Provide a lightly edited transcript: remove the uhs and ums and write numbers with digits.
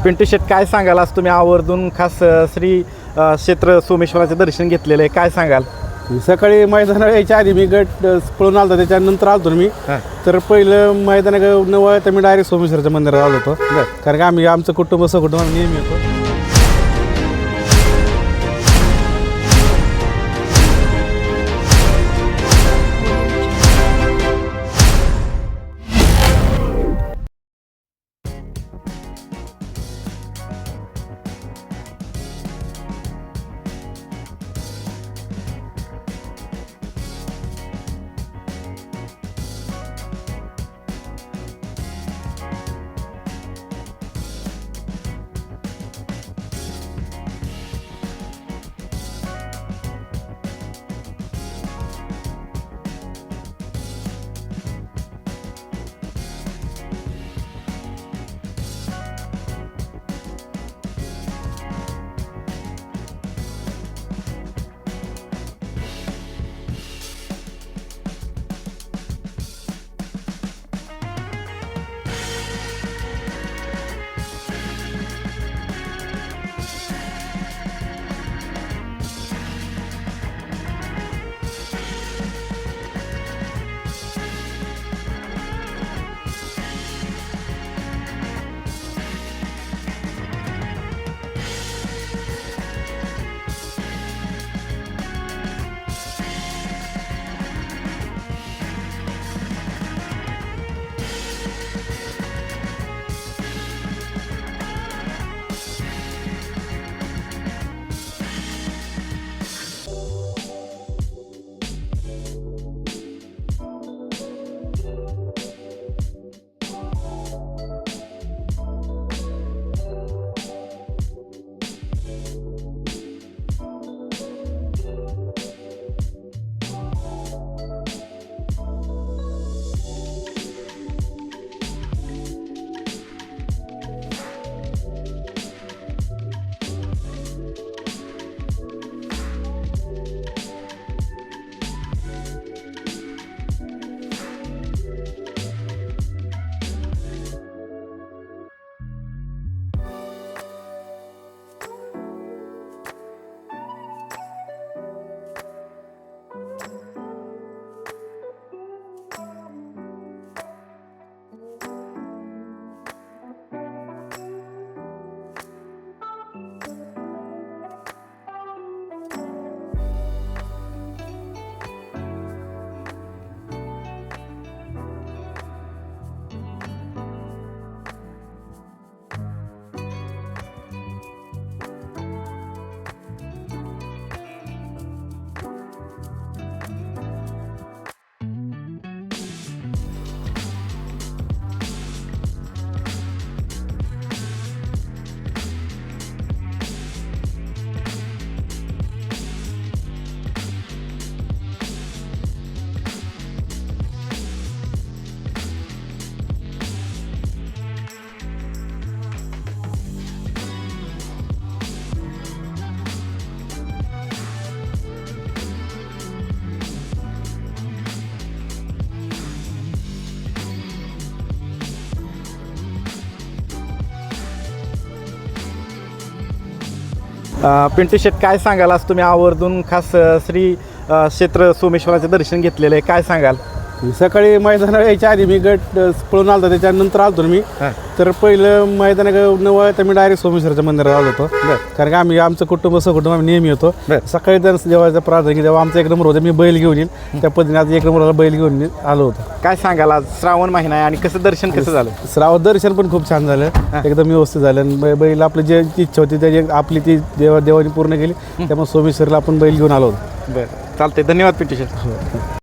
पिंटू शेट, काय सांगाल? आज तुम्ही आवर्जून खास श्री क्षेत्र सोमेश्वराचे दर्शन घेतलेलं आहे, काय सांगाल? सकाळी मैदानावर यायच्या आधी मी गट पळून आलो, त्याच्यानंतर आलो मी. तर पहिलं मैदान 9 वाजता मी डायरेक्ट सोमेश्वराच्या मंदिरात आलो होतो, कारण का आम्ही आमचं कुटुंब सहकुटुंब नेहमी येतो. पिंटू शेट, काय सांगाल? आज तुम्ही आवर्जून खास श्री क्षेत्र सोमेश्वराचे दर्शन घेतलेलं आहे, काय सांगाल? सकाळी मैदानावर यायच्या आधी मी गट पळून आलो, त्याच्यानंतर आलो मी. तर पहिलं मैदान 9 वाजता मी डायरेक्ट सोमेश्वराच्या मंदिरात आलो होतो, कारण का आम्ही आमचं कुटुंब सहकुटुंब आम्ही नेहमी येतो. सकाळी तर जेव्हा प्रार्थना की तेव्हा आमचा 1 नंबर होता, मी बैल घेऊन येईल त्या पद्धतीने आज 1 नंबरला बैल घेऊन आलो होतो. काय सांगाल? आज श्रावण महिना आहे आणि कसं दर्शन कसं झालं? श्रावण दर्शन पण खूप छान झालं, एकदम व्यवस्थित झालं. बैल आपली जी इच्छा होती त्याची आपली ती देवानी पूर्ण केली, त्यामुळे सोमेश्वरला आपण बैल घेऊन आलो होतो. बरं, चालतंय. धन्यवाद पिंटू शेट.